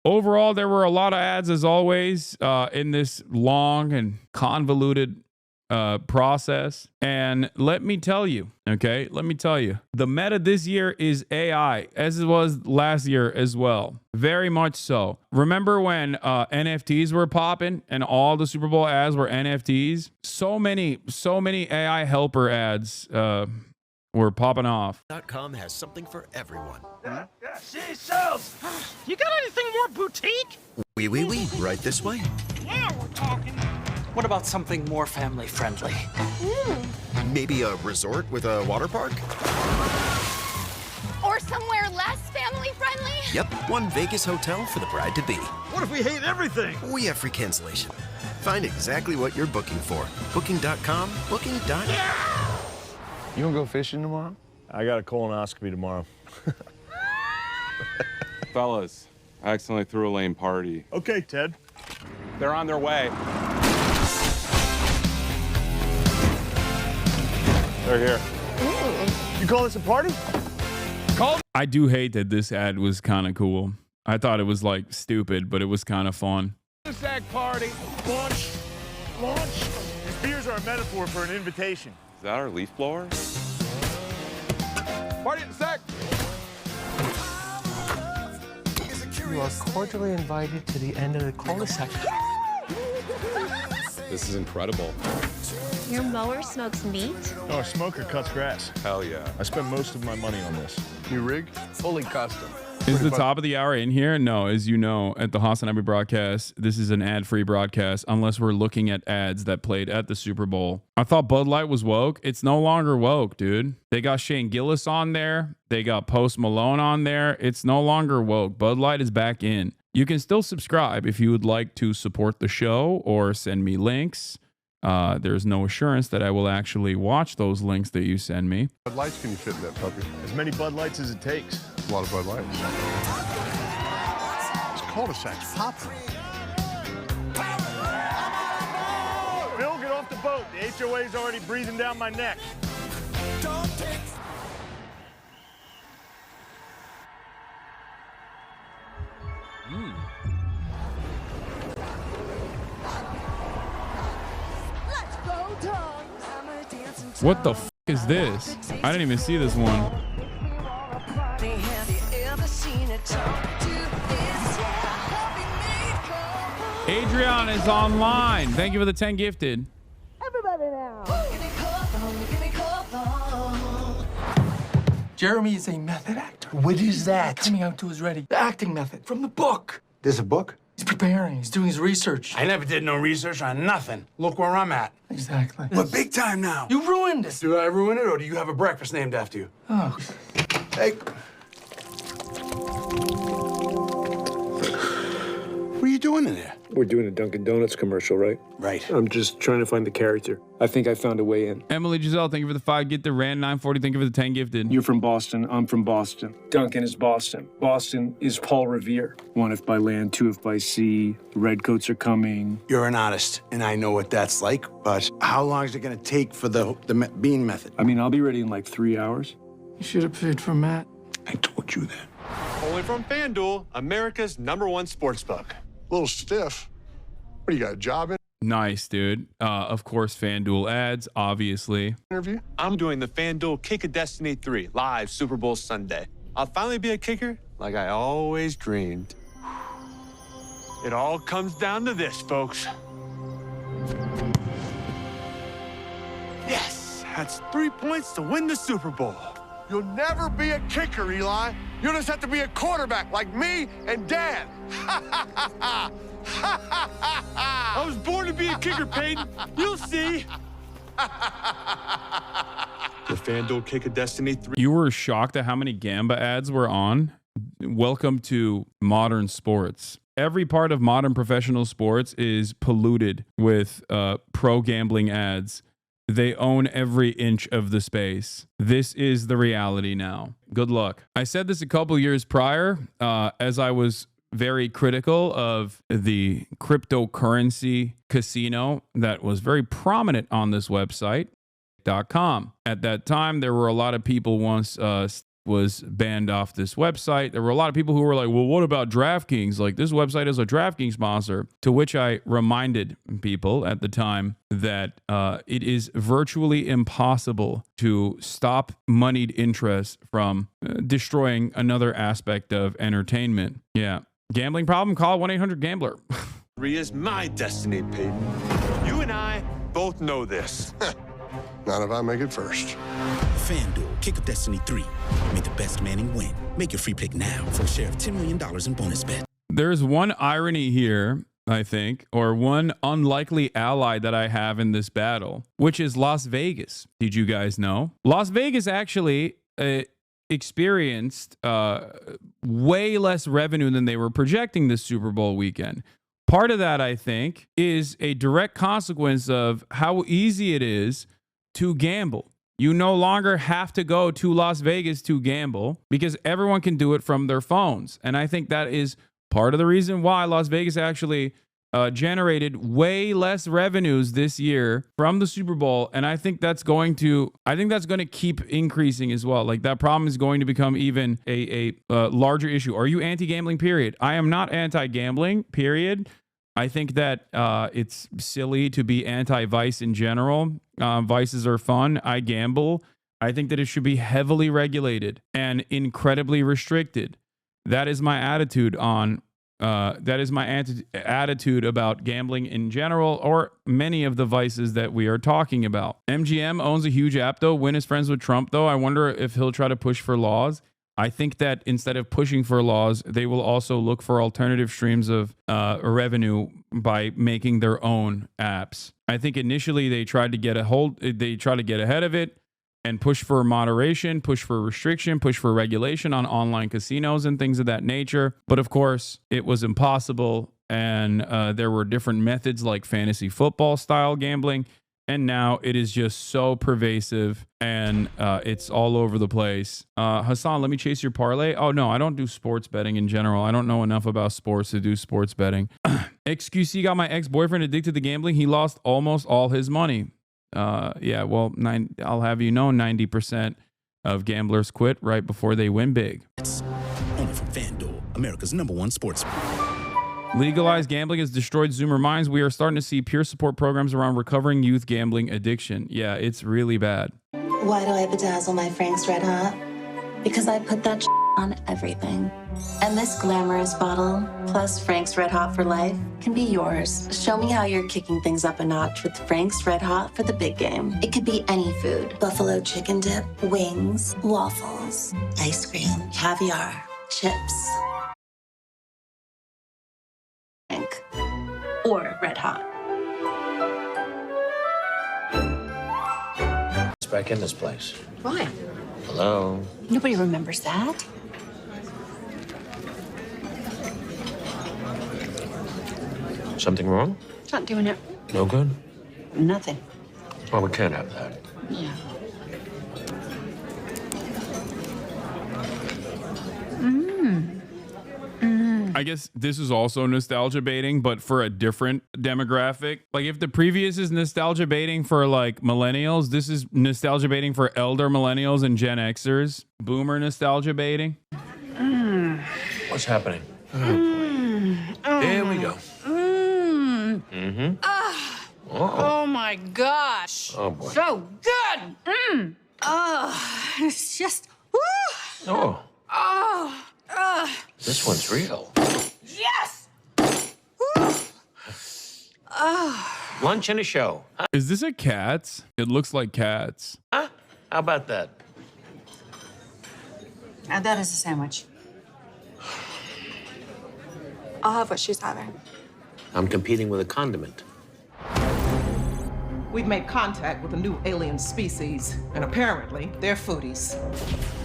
Overall, there were a lot of ads as always in this long and convoluted process. And let me tell you, okay, the meta this year is AI, as it was last year as well. Very much so. Remember when NFTs were popping and all the Super Bowl ads were NFTs? So many AI helper ads were popping off. .com has something for everyone. She sells. You got anything more boutique? Oui, right this way. Now we're talking. What about something more family friendly? Maybe a resort with a water park? Or somewhere less family friendly? Yep, one Vegas hotel for the bride-to-be. What if we hate everything? We have free cancellation. Find exactly what you're booking for. Booking.com, booking. You wanna go fishing tomorrow? I got a colonoscopy tomorrow. Fellas, I accidentally threw a lame party. Okay, Ted. They're on their way. They're here. You call this a party? I do hate that this ad was kind of cool. I thought it was like stupid, but it was kind of fun. Sack party. Launch. These beers are a metaphor for an invitation. Is that our leaf blower? Party at the sack. You are cordially invited to the end of the cul-de-sac. This is incredible. Your mower smokes meat? Oh, a smoker cuts grass. Hell yeah. I spent most of my money on this. New rig? Fully custom. Is the top of the hour in here? No, as you know, at the HasanAbi broadcast, this is an ad-free broadcast unless we're looking at ads that played at the Super Bowl. I thought Bud Light was woke. It's no longer woke, dude. They got Shane Gillis on there. They got Post Malone on there. It's no longer woke. Bud Light is back in. You can still subscribe if you would like to support the show or send me links. There's no assurance that I will actually watch those links that you send me. Bud Lights can you fit in that puppy? As many Bud Lights as it takes. A lot of Bud Lights. This cul-de-sac's popping. Bill, get off the boat. The HOA's already breathing down my neck. What the f is this? I didn't even see this one. Adrian is online. Thank you for the 10 gifted. Everybody now. Jeremy is a method actor. What is that? Coming out to his ready. The acting method from the book. There's a book? He's preparing. He's doing his research. I never did no research on nothing. Look where I'm at. Exactly. We're big time now. You ruined it. Do I ruin it, or do you have a breakfast named after you? Oh. Hey. What are you doing in there? We're doing a Dunkin' Donuts commercial, right? Right. I'm just trying to find the character. I think I found a way in. Emily Giselle, thank you for the 5 gifted. Rand 940, thank you for the 10 gifted. You're from Boston. I'm from Boston. Duncan is Boston. Boston is Paul Revere. 1 if by land, 2 if by sea. The redcoats are coming. You're an artist, and I know what that's like, but how long is it going to take for the bean method? I mean, I'll be ready in like 3 hours. You should have paid for Matt. I told you that. Only from FanDuel, America's #1 sportsbook. A little stiff. What, do you got a job Nice, dude. Of course, FanDuel ads, obviously. interview? I'm doing the FanDuel Kick of Destiny 3 live Super Bowl Sunday. I'll finally be a kicker like I always dreamed. It all comes down to this, folks. Yes, that's 3 points to win the Super Bowl. You'll never be a kicker, Eli. You'll just have to be a quarterback like me and Dad. I was born to be a kicker, Peyton. You'll see. The FanDuel Kick of Destiny 3. You were shocked at how many Gamba ads were on? Welcome to modern sports. Every part of modern professional sports is polluted with pro gambling ads. They own every inch of the space. This is the reality now. Good luck. I said this a couple years prior as I was very critical of the cryptocurrency casino that was very prominent on this website.com. At that time, there were a lot of people once was banned off this website. There were a lot of people who were like, well, what about DraftKings? Like, this website is a DraftKings sponsor. To which I reminded people at the time that it is virtually impossible to stop moneyed interest from destroying another aspect of entertainment. Yeah. Gambling problem? Call 1-800-GAMBLER. Is my destiny, Peyton. You and I both know this. Not if I make it first. FanDuel, kick of Destiny 3. May the best Manning win. Make your free pick now for a share of $10 million in bonus bet. There's one irony here, I think, or one unlikely ally that I have in this battle, which is Las Vegas. Did you guys know? Las Vegas actually experienced way less revenue than they were projecting this Super Bowl weekend. Part of that, I think, is a direct consequence of how easy it is to gamble. You no longer have to go to Las Vegas to gamble because everyone can do it from their phones. And I think that is part of the reason why Las Vegas actually generated way less revenues this year from the Super Bowl. And I think that's going to keep increasing as well. Like, that problem is going to become even a larger issue. Are you anti-gambling? Period. I am not anti-gambling. Period. I think that it's silly to be anti-vice in general. Vices are fun. I gamble. I think that it should be heavily regulated and incredibly restricted. That is my attitude on. That is my attitude about gambling in general, or many of the vices that we are talking about. MGM owns a huge app, though. Wynn is friends with Trump, though. I wonder if he'll try to push for laws. I think that instead of pushing for laws, they will also look for alternative streams of revenue by making their own apps. I think initially they tried to get ahead of it and push for moderation, push for restriction, push for regulation on online casinos and things of that nature. But of course, it was impossible. And there were different methods like fantasy football style gambling. And now it is just so pervasive and it's all over the place. Hasan, let me chase your parlay. Oh, no, I don't do sports betting in general. I don't know enough about sports to do sports betting. XQC got my ex-boyfriend addicted to gambling. He lost almost all his money. Yeah, well, I'll have you know 90% of gamblers quit right before they win big. Only from FanDuel, America's #1 sports. Legalized gambling has destroyed Zoomer minds. We are starting to see peer support programs around recovering youth gambling addiction. Yeah, it's really bad. Why do I bedazzle my Frank's Red Hot? Because I put that on everything. And this glamorous bottle, plus Frank's Red Hot for life, can be yours. Show me how you're kicking things up a notch with Frank's Red Hot for the big game. It could be any food. Buffalo chicken dip, wings, waffles, ice cream, caviar, chips. Or Red Hot. It's back in this place. Why? Hello? Nobody remembers that. Something wrong? Not doing it. No good? Nothing. Well, we can't have that. Yeah. I guess this is also nostalgia baiting, but for a different demographic. Like, if the previous is nostalgia baiting for like millennials, this is nostalgia baiting for elder millennials and Gen Xers. Boomer nostalgia baiting. What's happening? There we go. Oh my gosh. Oh, boy. So good. It's just. Woo. Oh, this one's real. Yes. Lunch and a show. Huh? Is this a Cats? It looks like Cats. Huh? How about that? That is a sandwich. I'll have what she's having. I'm competing with a condiment. We've made contact with a new alien species, and apparently they're foodies.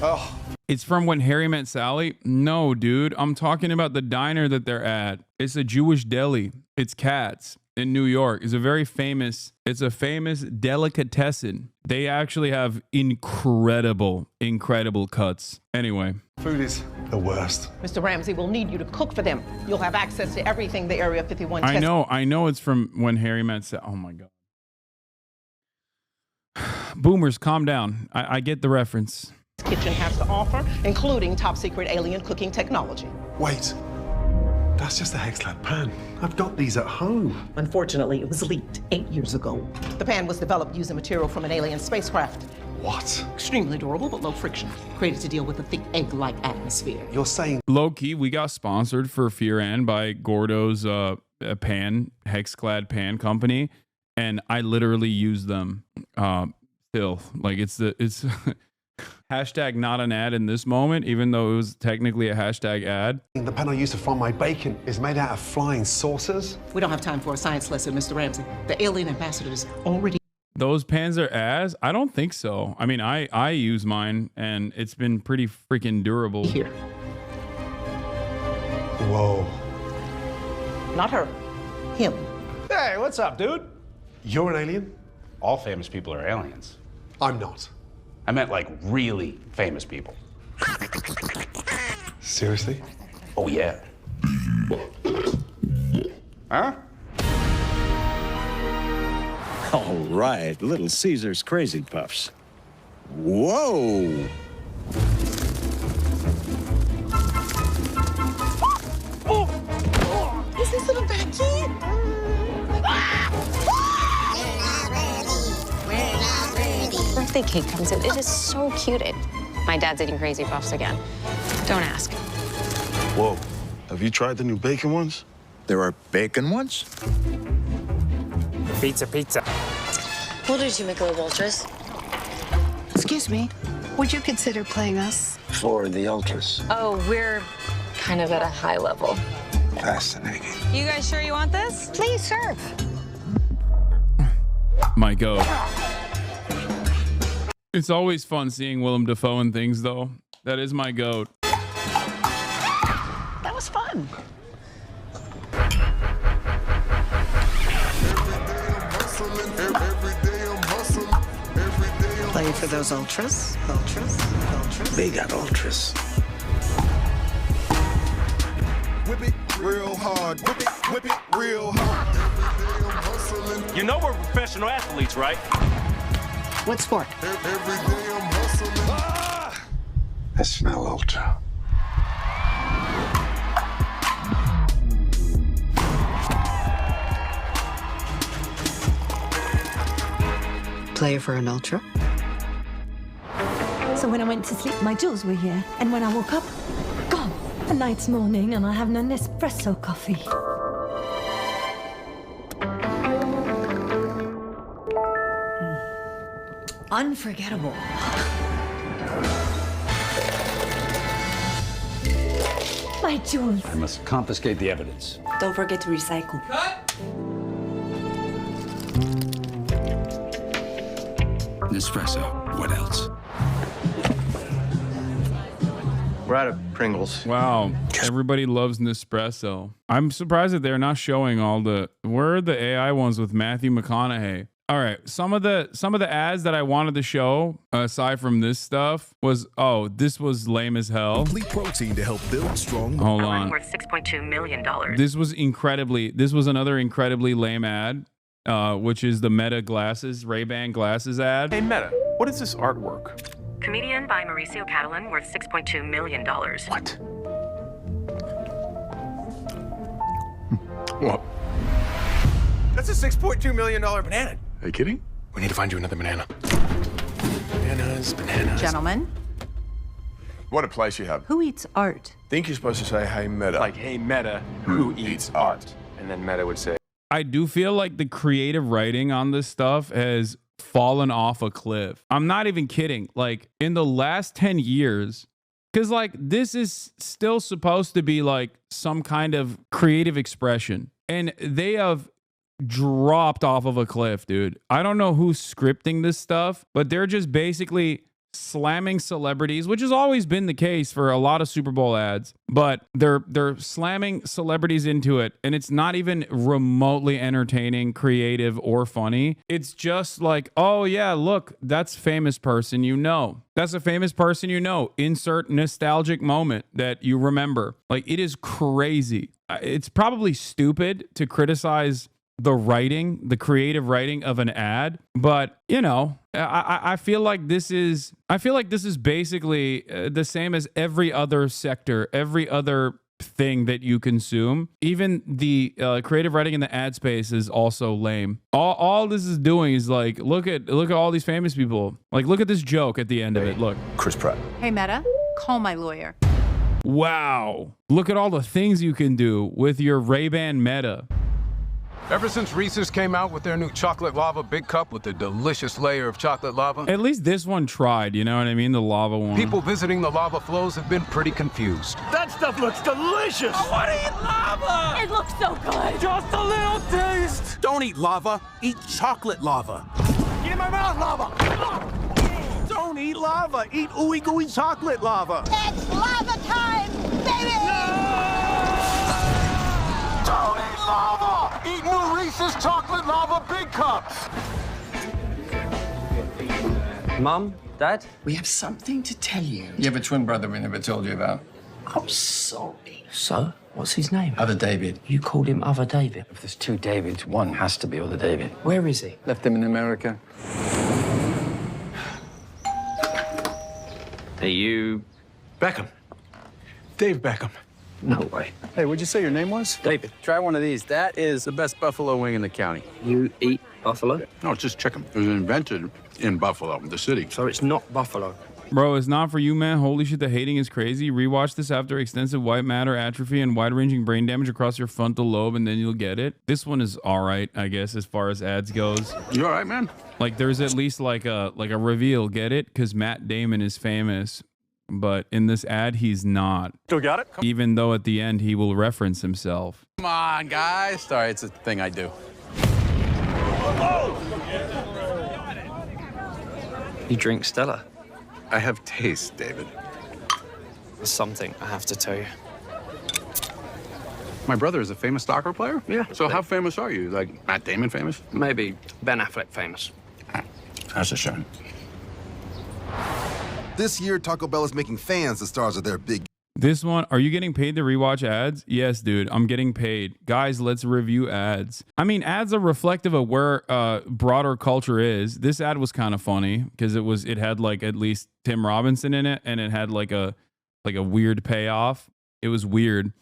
Oh. It's from When Harry Met Sally? No, dude. I'm talking about the diner that they're at. It's a Jewish deli. It's Cats in New York. It's a famous delicatessen. They actually have incredible cuts. Anyway. Foodies, the worst. Mr. Ramsey will need you to cook for them. You'll have access to everything the Area 51 I know it's from When Harry Met Sally. Oh my God. Boomers, calm down. I get the reference. kitchen has to offer, including top secret alien cooking technology. Wait. That's just a Hexlab pan. I've got these at home. Unfortunately, it was leaked 8 years ago. The pan was developed using material from an alien spacecraft. What? Extremely durable, but low friction. Created to deal with a thick egg-like atmosphere. You're saying... Low-key, we got sponsored for Fearan by Gordo's pan, Hexclad pan company. And I literally use them still. Like, it's hashtag not an ad in this moment, even though it was technically a hashtag ad. The pan I used to fry my bacon is made out of flying saucers. We don't have time for a science lesson, Mr. Ramsey. The alien ambassadors already... Those pans are ass? I don't think so. I mean, I use mine, and it's been pretty freaking durable. Here. Whoa. Not her. Him. Hey, what's up, dude? You're an alien? All famous people are aliens. I'm not. I meant like really famous people. Seriously? Oh, yeah. Huh? All right, Little Caesar's Crazy Puffs. Whoa! Is this little Becky? Birthday cake comes in. It is so cute. My dad's eating Crazy Puffs again. Don't ask. Whoa. Have you tried the new bacon ones? There are bacon ones? Pizza. We'll do 2 Michelob Ultras. Excuse me, would you consider playing us? For the Ultras. Oh, we're kind of at a high level. Fascinating. You guys sure you want this? Please serve. My goat. It's always fun seeing Willem Dafoe in things, though. That is my goat. That was fun. Playing for those ultras. They got Ultras. Whip it real hard. Whip it real hard. You know we're professional athletes, right? What sport? Every day I'm hustling. I smell Ultra. Player for an ultra? So when I went to sleep, my jewels were here. And when I woke up, gone. A night's morning, and I have an espresso coffee. Unforgettable. My jewels. I must confiscate the evidence. Don't forget to recycle. Nespresso. What else? We're out of Pringles. Wow. Everybody loves Nespresso. I'm surprised that they're not showing all the... Where are the AI ones with Matthew McConaughey? All right. Some of the ads that I wanted to show, aside from this stuff, was... Oh, this was lame as hell. Complete protein to help build strong... Hold on. Worth $6.2 million. This was another incredibly lame ad, which is the Meta glasses, Ray-Ban glasses ad. Hey, Meta, what is this artwork? Comedian by Mauricio Catalan, worth $6.2 million. What? What? That's a $6.2 million banana. Are you kidding? We need to find you another banana. Bananas. Gentlemen, What a place you have. who eats art? Think you're supposed to say, hey, Meta. Like, hey, Meta, who eats art? And then Meta would say, I do feel like the creative writing on this stuff has fallen off a cliff. I'm not even kidding. Like, in the last 10 years, because like this is still supposed to be like some kind of creative expression, and they have dropped off of a cliff, dude. I don't know who's scripting this stuff, but they're just basically slamming celebrities, which has always been the case for a lot of Super Bowl ads, but they're slamming celebrities into it, and it's not even remotely entertaining, creative, or funny. It's just like, oh yeah, look, that's famous person you know. That's a famous person you know. Insert nostalgic moment that you remember. Like, it is crazy. It's probably stupid to criticize the writing, the creative writing of an ad, but you know, I feel like this is basically the same as every other sector, every other thing that you consume. Even the creative writing in the ad space is also lame. All this is doing is like, look at all these famous people. Like, look at this joke at the end of it. Look, Chris Pratt. Hey, Meta, call my lawyer. Wow. Look at all the things you can do with your Ray-Ban Meta. Ever since Reese's came out with their new chocolate lava big cup with a delicious layer of chocolate lava, At least this one tried, you know what I mean? The lava one. people visiting the lava flows have been pretty confused. That stuff looks delicious. I want to eat lava. It looks so good. Just a little taste. Don't eat lava, eat chocolate lava. Get in my mouth, lava. Don't eat lava, eat ooey gooey chocolate lava. It's lava time, baby! Don't eat lava! Eat new Reese's chocolate lava big cups! Mom, Dad? We have something to tell you. You have a twin brother we never told you about. I'm sorry. So? What's his name? Other David. You called him Other David? If there's two Davids, one has to be Other David. Where is he? Left him in America. Are you... Beckham. Dave Beckham. No way. Hey, what'd you say your name was? David. Try one of these. That is the best buffalo wing in the county. You eat buffalo? No, it's just chicken. It was invented in Buffalo, the city. So it's not buffalo. Bro, it's not for you, man. Holy shit, the hating is crazy. Rewatch this after extensive white matter atrophy and wide-ranging brain damage across your frontal lobe, and then you'll get it. This one is all right, I guess, as far as ads goes. You all right, man? Like, there's at least like a reveal, get it? Because Matt Damon is famous, but in this ad, he's not. Still got it? Even though at the end, he will reference himself. Come on, guys. Sorry, it's a thing I do. You drink Stella? I have taste, David. There's something I have to tell you. My brother is a famous soccer player? Yeah. So how famous are you? Like Matt Damon famous? Maybe Ben Affleck famous. That's a shame. This year, Taco Bell is making fans the stars of their big. This one, are you getting paid to rewatch ads? Yes, dude, I'm getting paid. Guys, let's review ads. I mean, ads are reflective of where broader culture is. This ad was kind of funny because it had like at least Tim Robinson in it, and it had like a weird payoff. It was weird.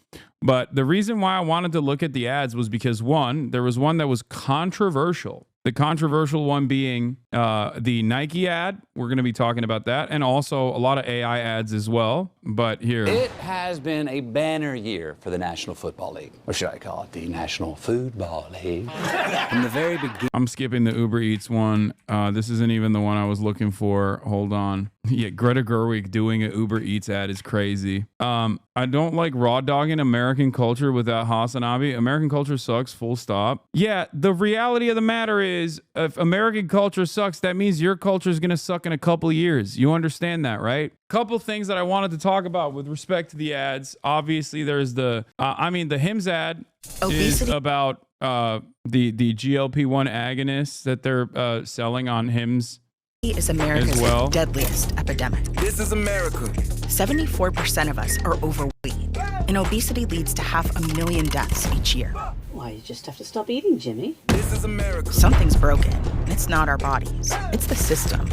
But the reason why I wanted to look at the ads was because one, there was one that was controversial. The controversial one being the Nike ad. We're going to be talking about that. And also a lot of AI ads as well. But here. It has been a banner year for the National Football League. Or should I call it the National Football League? From the very beginning. I'm skipping the Uber Eats one. This isn't even the one I was looking for. Hold on. Yeah, Greta Gerwig doing an Uber Eats ad is crazy. I don't like raw dogging American culture without HasanAbi. American culture sucks, full stop. Yeah, the reality of the matter is, if American culture sucks, that means your culture is going to suck in a couple of years. You understand that, right? Couple things that I wanted to talk about with respect to the ads. Obviously, there's the Hims ad is about the GLP-1 agonists that they're selling on Hims. Is America's well. deadliest epidemic. This is America. 74% of us are overweight, and obesity leads to 500,000 deaths each year. Why, you just have to stop eating, Jimmy. This is America. Something's broken, and it's not our bodies, it's the system.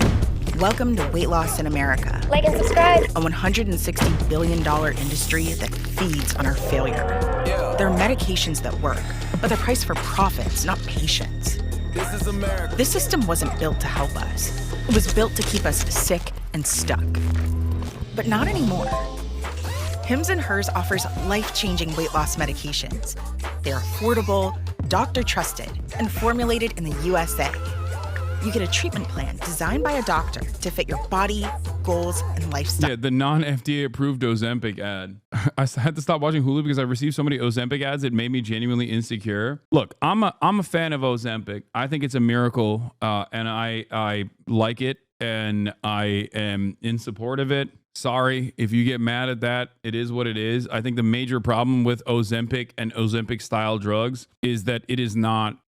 Welcome to Weight Loss in America. Like and subscribe. A $160 billion industry that feeds on our failure. Yeah. There are medications that work, but they're priced for profits, not patients. This is America. This system wasn't built to help us. It was built to keep us sick and stuck. But not anymore. Hims & Hers offers life-changing weight loss medications. They're affordable, doctor-trusted, and formulated in the USA. You get a treatment plan designed by a doctor to fit your body, goals, and lifestyle. Yeah, the non-FDA approved Ozempic ad. I had to stop watching Hulu because I received so many Ozempic ads. It made me genuinely insecure. Look, I'm a fan of Ozempic. I think it's a miracle, and I like it, and I am in support of it. Sorry if you get mad at that. It is what it is. I think the major problem with Ozempic and Ozempic style drugs is that it is not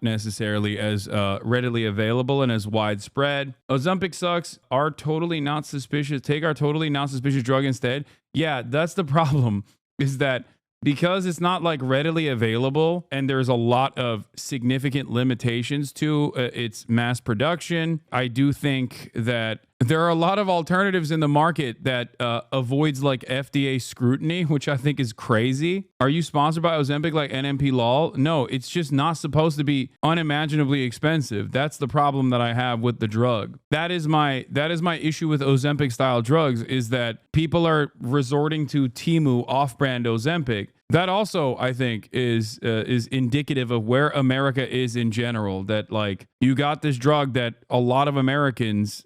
necessarily as readily available and as widespread. Ozempic sucks. Are totally not suspicious. Take our totally not suspicious drug instead. Yeah, that's the problem. Is that because it's not like readily available and there's a lot of significant limitations to its mass production. I do think that there are a lot of alternatives in the market that avoids like FDA scrutiny, which I think is crazy. Are you sponsored by Ozempic like NMP lol? No, it's just not supposed to be unimaginably expensive. That's the problem that I have with the drug. That is my issue with Ozempic style drugs, is that people are resorting to Temu off-brand Ozempic. That also, I think, is indicative of where America is in general. That like you got this drug that a lot of Americans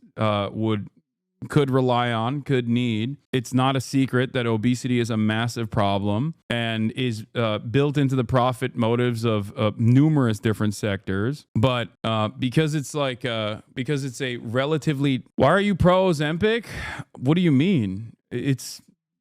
could rely on, could need. It's not a secret that obesity is a massive problem and is built into the profit motives of numerous different sectors. But because it's like because it's a relatively, why are you pro Ozempic? What do you mean?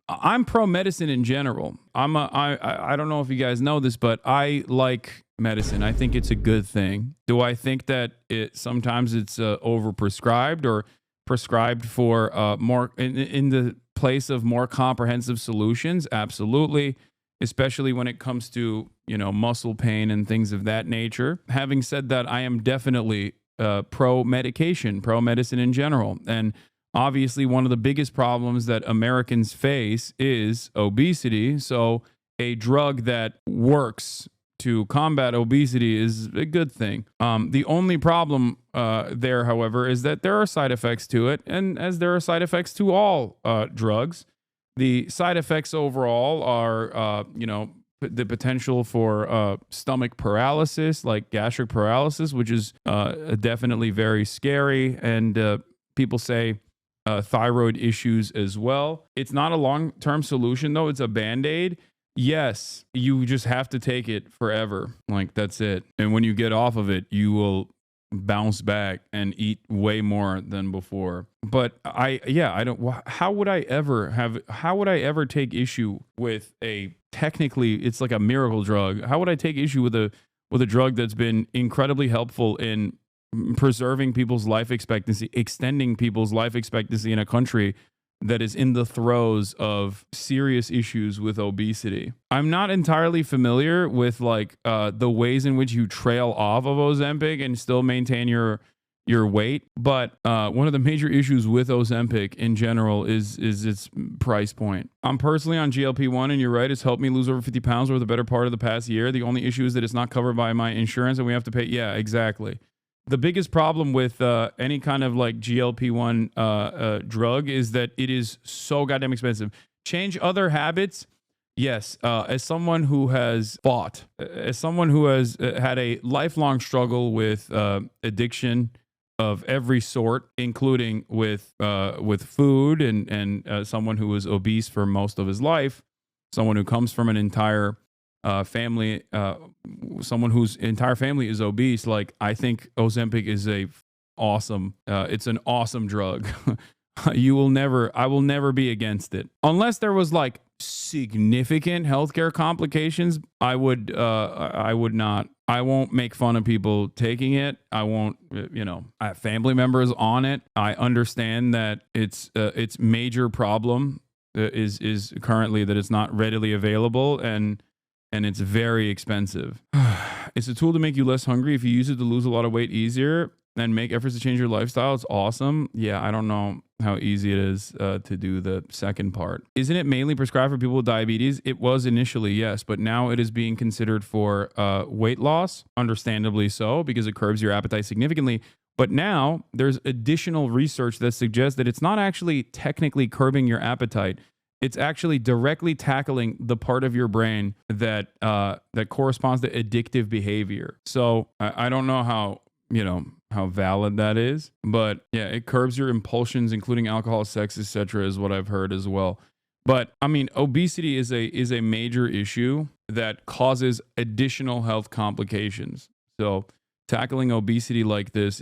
I'm pro medicine in general. I don't know if you guys know this, but I like medicine. I think it's a good thing. Do I think that sometimes it's overprescribed or prescribed for more in the place of more comprehensive solutions? Absolutely, especially when it comes to, muscle pain and things of that nature. Having said that, I am definitely pro medication, pro medicine in general. And obviously, one of the biggest problems that Americans face is obesity. So a drug that works to combat obesity is a good thing. The only problem there, however, is that there are side effects to it. And as there are side effects to all drugs, the side effects overall are, the potential for stomach paralysis, like gastric paralysis, which is definitely very scary. And people say thyroid issues as well. It's not a long-term solution, though. It's a Band-Aid. Yes, you just have to take it forever. Like, that's it. And when you get off of it, you will bounce back and eat way more than before. But how would I ever take issue with it's like a miracle drug. How would I take issue with a drug that's been incredibly helpful in preserving people's life expectancy, extending people's life expectancy in a country that is in the throes of serious issues with obesity? I'm not entirely familiar with the ways in which you trail off of Ozempic and still maintain your weight, but one of the major issues with Ozempic in general is its price point. I'm personally on GLP-1, and you're right, it's helped me lose over 50 pounds over the better part of the past year. The only issue is that it's not covered by my insurance and we have to pay. Yeah, exactly. The biggest problem with any kind of like GLP-1 drug is that it is so goddamn expensive. Change other habits. Yes. As someone who has as someone who has had a lifelong struggle with addiction of every sort, including with food, and someone who was obese for most of his life, someone who comes from an entire family, someone whose entire family is obese, like, I think Ozempic is it's an awesome drug. I will never be against it. Unless there was like significant healthcare complications, I would not. I won't make fun of people taking it. I won't, I have family members on it. I understand that its major problem is currently that it's not readily available, and it's very expensive. It's a tool to make you less hungry. If you use it to lose a lot of weight easier and make efforts to change your lifestyle, it's awesome. Yeah, I don't know how easy it is to do the second part. Isn't it mainly prescribed for people with diabetes? It was initially, yes, but now it is being considered for weight loss, understandably so, because it curbs your appetite significantly. But now there's additional research that suggests that it's not actually technically curbing your appetite. It's actually directly tackling the part of your brain that corresponds to addictive behavior. So I don't know how valid that is, but yeah, it curbs your impulsions, including alcohol, sex, etc., is what I've heard as well. But I mean, obesity is a major issue that causes additional health complications. So tackling obesity like this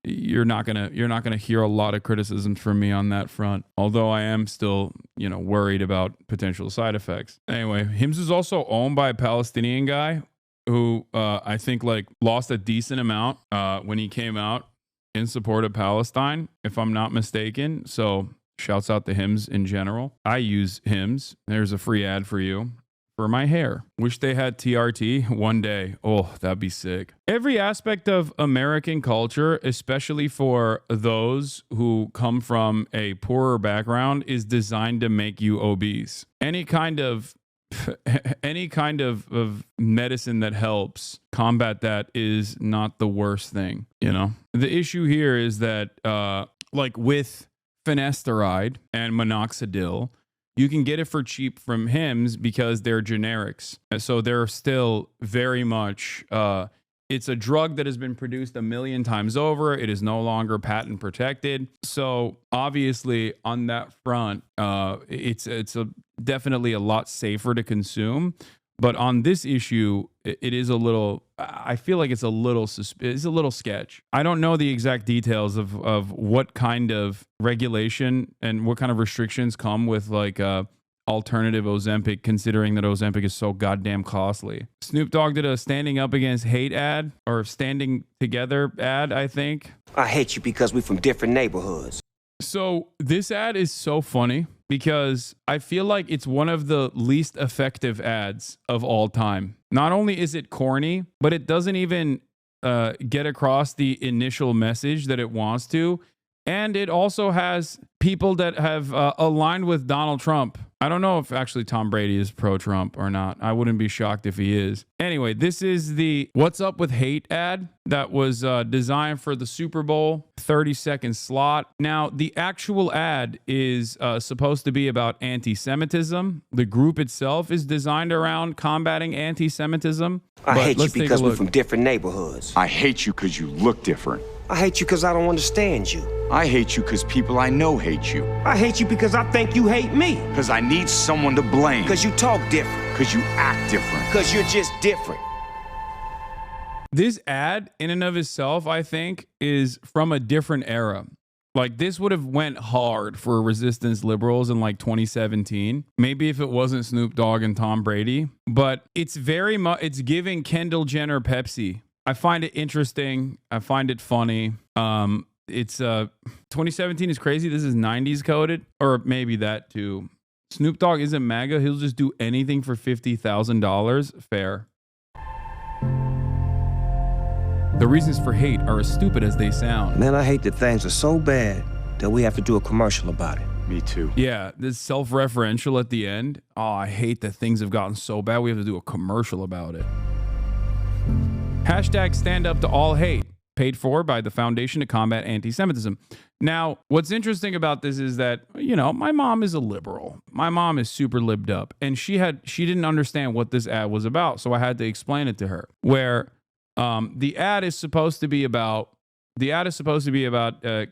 you're not gonna hear a lot of criticisms from me on that front. Although I am still, worried about potential side effects. Anyway, Hims is also owned by a Palestinian guy who I think lost a decent amount when he came out in support of Palestine, if I'm not mistaken. So shouts out to Hims in general. I use Hims. There's a free ad for you. for my hair. Wish they had TRT one day. Oh, that'd be sick. Every aspect of American culture, especially for those who come from a poorer background, is designed to make you obese. Any kind of medicine that helps combat that is not the worst thing, you know? The issue here is that like with finasteride and minoxidil, you can get it for cheap from Hims because they're generics. So they're still very much, it's a drug that has been produced 1 million times over. It is no longer patent protected. So obviously on that front, it's definitely a lot safer to consume. But on this issue, it is a little, I feel like it's a little sketch. I don't know the exact details of what kind of regulation and what kind of restrictions come with like alternative Ozempic, considering that Ozempic is so goddamn costly. Snoop Dogg did a standing up against hate ad, or standing together ad, I think. I hate you because we from different neighborhoods. So this ad is so funny because I feel like it's one of the least effective ads of all time. Not only is it corny, but it doesn't even get across the initial message that it wants to. And it also has people that have aligned with Donald Trump. I don't know if actually Tom Brady is pro-Trump or not. I wouldn't be shocked if he is. Anyway, this is the What's Up with Hate ad that was designed for the Super Bowl 30-second slot. Now, the actual ad is supposed to be about anti-Semitism. The group itself is designed around combating anti-Semitism. I hate you because we're from different neighborhoods. I hate you because you look different. I hate you because I don't understand you. I hate you because people I know hate you. I hate you because I think you hate me. Because I need someone to blame. Because you talk different. Because you act different. Because you're just different. This ad, in and of itself, I think, is from a different era. Like, this would have went hard for resistance liberals in like 2017. Maybe if it wasn't Snoop Dogg and Tom Brady. But it's very much, it's giving Kendall Jenner Pepsi. I find it interesting. I find it funny. It's 2017 is crazy. This is 90s coded, or maybe that too. Snoop Dogg isn't MAGA. He'll just do anything for $50,000. Fair. The reasons for hate are as stupid as they sound. Man, I hate that things are so bad that we have to do a commercial about it. Me too. Yeah, this self-referential at the end. Oh, I hate that things have gotten so bad we have to do a commercial about it. Hashtag stand up to all hate, paid for by the Foundation to Combat Anti-Semitism. Now, what's interesting about this is that, you know, my mom is a liberal. My mom is super libbed up, and she didn't understand what this ad was about, so I had to explain it to her. Where the ad is supposed to be about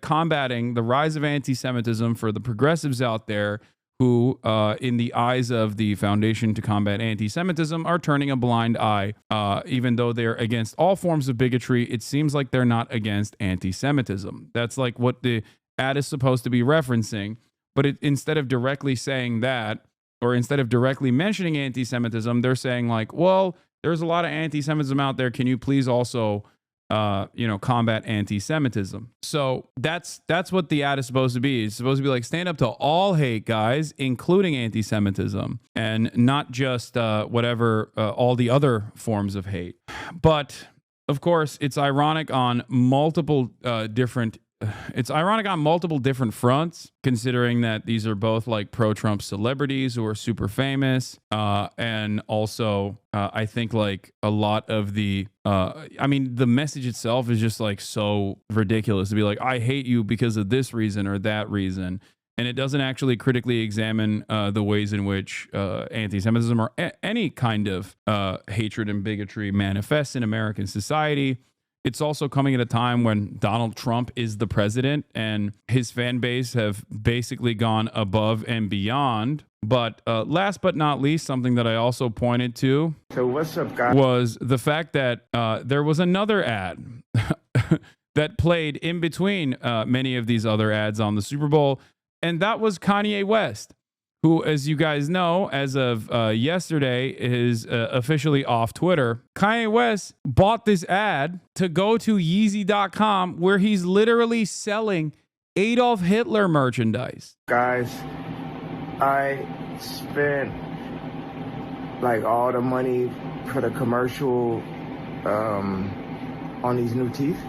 combating the rise of anti-Semitism for the progressives out there who, in the eyes of the Foundation to Combat Anti-Semitism, are turning a blind eye. Even though they're against all forms of bigotry, it seems like they're not against anti-Semitism. That's like what the ad is supposed to be referencing. But instead of directly saying that, or instead of directly mentioning anti-Semitism, they're saying like, well, there's a lot of anti-Semitism out there. Can you please also combat anti-Semitism? So that's what the ad is supposed to be. It's supposed to be like, stand up to all hate, guys, including anti-Semitism, and not just all the other forms of hate. But of course, it's ironic on multiple different fronts, considering that these are both like pro-Trump celebrities who are super famous. And also, I think like a lot of the message itself is just like so ridiculous to be like, I hate you because of this reason or that reason. And it doesn't actually critically examine the ways in which anti-Semitism or any kind of hatred and bigotry manifests in American society. It's also coming at a time when Donald Trump is the president and his fan base have basically gone above and beyond. But last but not least, something that I also pointed to was the fact that there was another ad that played in between many of these other ads on the Super Bowl. And that was Kanye West, who, as you guys know, as of yesterday, is officially off Twitter. Kanye West bought this ad to go to Yeezy.com, where he's literally selling Adolf Hitler merchandise. Guys, I spent like all the money for the commercial on these new teeth.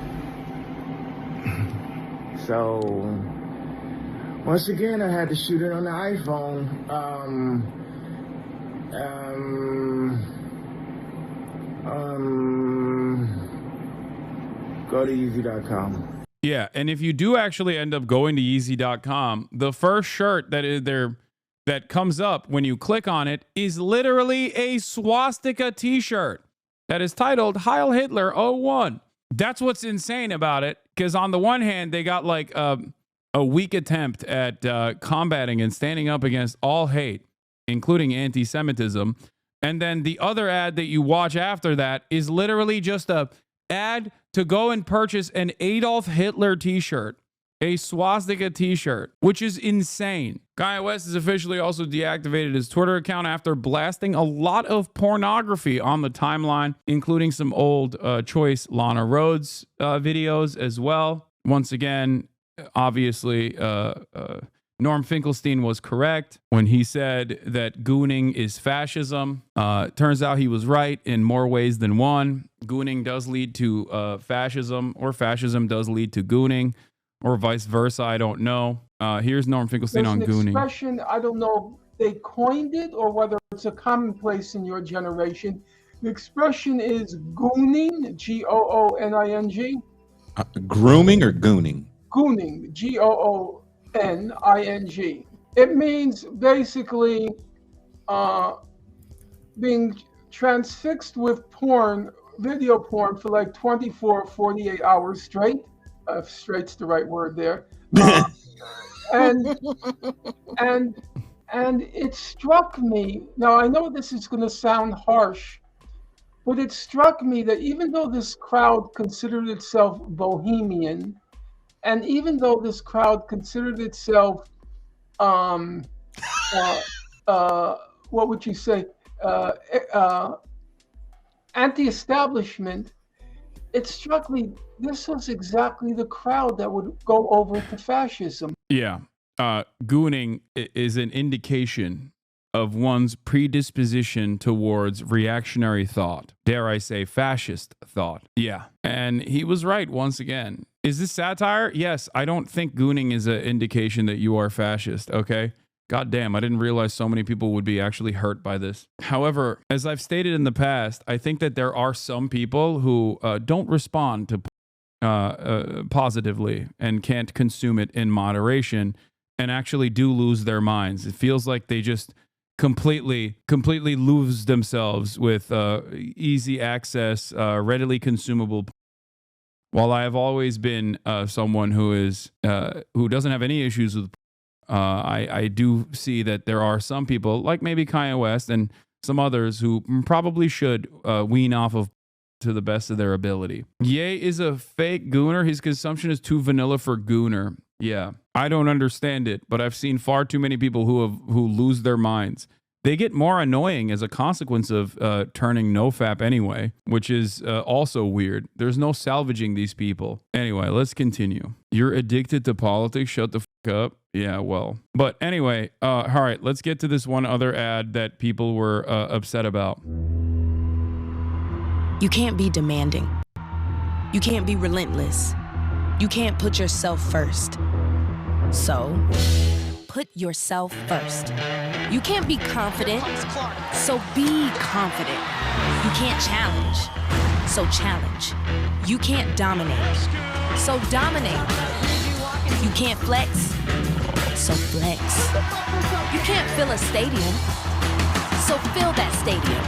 So once again, I had to shoot it on the iPhone. Go to Yeezy.com. Yeah, and if you do actually end up going to Yeezy.com, the first shirt that comes up when you click on it is literally a swastika t-shirt that is titled Heil Hitler 01. That's what's insane about it, because on the one hand, they got like a weak attempt at combating and standing up against all hate, including anti-Semitism. And then the other ad that you watch after that is literally just a ad to go and purchase an Adolf Hitler t-shirt, a swastika t-shirt, which is insane. Kanye West has officially also deactivated his Twitter account after blasting a lot of pornography on the timeline, including some old Choice Lana Rhoades videos as well. Once again, obviously, Norm Finkelstein was correct when he said that gooning is fascism. Turns out he was right in more ways than one. Gooning does lead to fascism, or fascism does lead to gooning, or vice versa. I don't know. Here's Norm Finkelstein on gooning. Expression, I don't know if they coined it or whether it's a commonplace in your generation. The expression is gooning, G-O-O-N-I-N-G. Grooming or gooning? Gooning, G-O-O-N-I-N-G. It means basically being transfixed with porn, video porn, for like 24, 48 hours straight. If straight's the right word there. And it struck me, now I know this is going to sound harsh, but it struck me that even though this crowd considered itself bohemian, and even though this crowd considered itself, what would you say, anti-establishment, it struck me this was exactly the crowd that would go over to fascism. Yeah. Gooning is an indication of one's predisposition towards reactionary thought. Dare I say fascist thought. Yeah. And he was right once again. Is this satire? Yes. I don't think gooning is an indication that you are fascist. Okay. God damn, I didn't realize so many people would be actually hurt by this. However, as I've stated in the past, I think that there are some people who don't respond to positively and can't consume it in moderation and actually do lose their minds. It feels like they just completely lose themselves with easy access, readily consumable. While I have always been someone who doesn't have any issues with I do see that there are some people, like maybe Kanye West and some others, who probably should wean off of to the best of their ability. Ye is a fake gooner. His consumption is too vanilla for gooner. Yeah, I don't understand it, but I've seen far too many people who lose their minds. They get more annoying as a consequence of turning nofap anyway, which is also weird. There's no salvaging these people. Anyway, let's continue. You're addicted to politics? Shut the fuck up. Yeah, well. But anyway, all right, let's get to this one other ad that people were upset about. You can't be demanding. You can't be relentless. You can't put yourself first. So, put yourself first. You can't be confident, so be confident. You can't challenge, so challenge. You can't dominate, so dominate. You can't flex, so flex. You can't fill a stadium, so fill that stadium.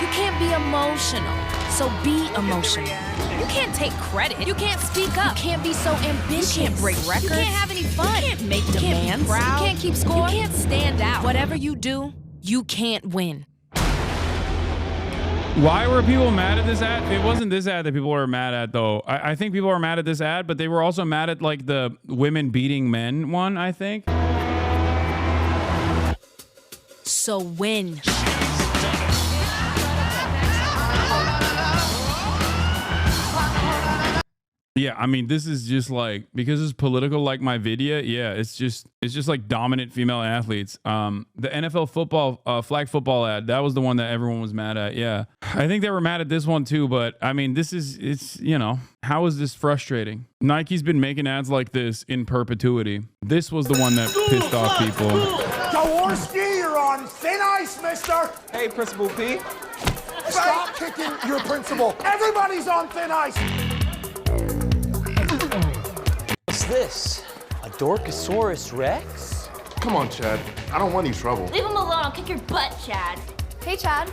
You can't be emotional, so be emotional. You can't take credit. You can't speak up. You can't be so ambitious. You can't break records. You can't have any fun. You can't make demands. You can't keep score. You can't stand out. Whatever you do, you can't win. Why were people mad at this ad? It wasn't this ad that people were mad at, though. I think people were mad at this ad, but they were also mad at like the women beating men one, I think. So win. Yeah, I mean, this is just like, because it's political like my video. Yeah, it's just like dominant female athletes. The NFL football flag football ad, that was the one that everyone was mad at. Yeah, I think they were mad at this one too, but I mean, it's you know, how is this frustrating? Nike's been making ads like this in perpetuity. This was the one that pissed off people. Jaworski, you're on thin ice, mister. Hey, Principal P. Stop kicking your principal. Everybody's on thin ice. What's this? A Dorkosaurus Rex? Come on, Chad. I don't want any trouble. Leave him alone. I'll kick your butt, Chad. Hey, Chad.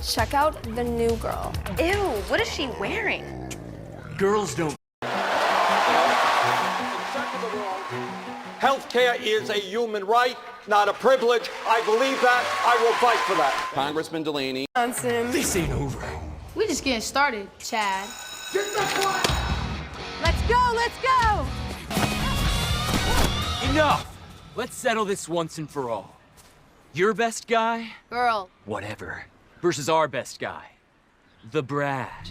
Check out the new girl. Ew, what is she wearing? Girls don't. Healthcare is a human right, not a privilege. I believe that. I will fight for that. Congressman Delaney. Johnson. This ain't over. We just getting started, Chad. Get the flag! Let's go, let's go! Enough! Let's settle this once and for all. Your best guy? Girl. Whatever. Versus our best guy. The Brad.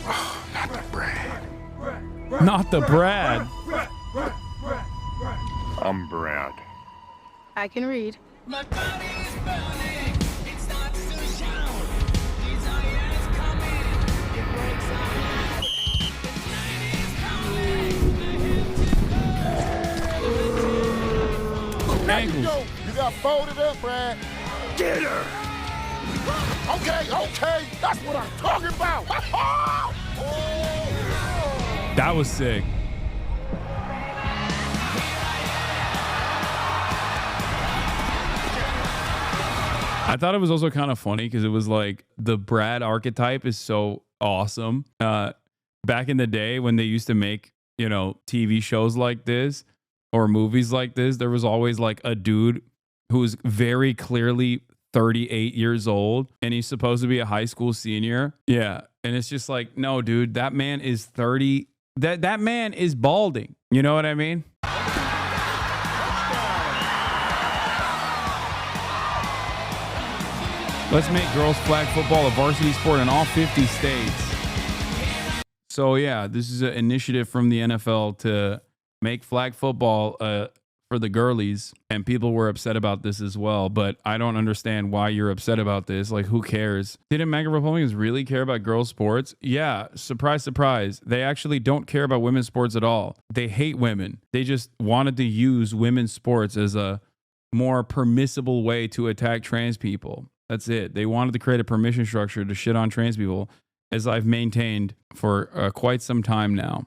Oh, not the Brad. Not the Brad. I'm Brad. I can read. My body is burning. It starts to shout. Desire's coming. It breaks out. The night is coming. Angles. You got folded up, Brad. Get her. Okay. That's what I'm talking about. That was sick. I thought it was also kind of funny because it was like the Brad archetype is so awesome. Back in the day when they used to make, you know, TV shows like this or movies like this, there was always like a dude who's very clearly 38 years old and he's supposed to be a high school senior. Yeah. And it's just like, no, dude, that man is 30. That man is balding. You know what I mean? Let's make girls flag football a varsity sport in all 50 states. So yeah, this is an initiative from the NFL to make flag football for the girlies, and people were upset about this as well. But I don't understand why you're upset about this. Like, who cares? Didn't MAGA Republicans really care about girls' sports? Yeah, surprise, surprise. They actually don't care about women's sports at all. They hate women. They just wanted to use women's sports as a more permissible way to attack trans people. That's it. They wanted to create a permission structure to shit on trans people, as I've maintained for quite some time now.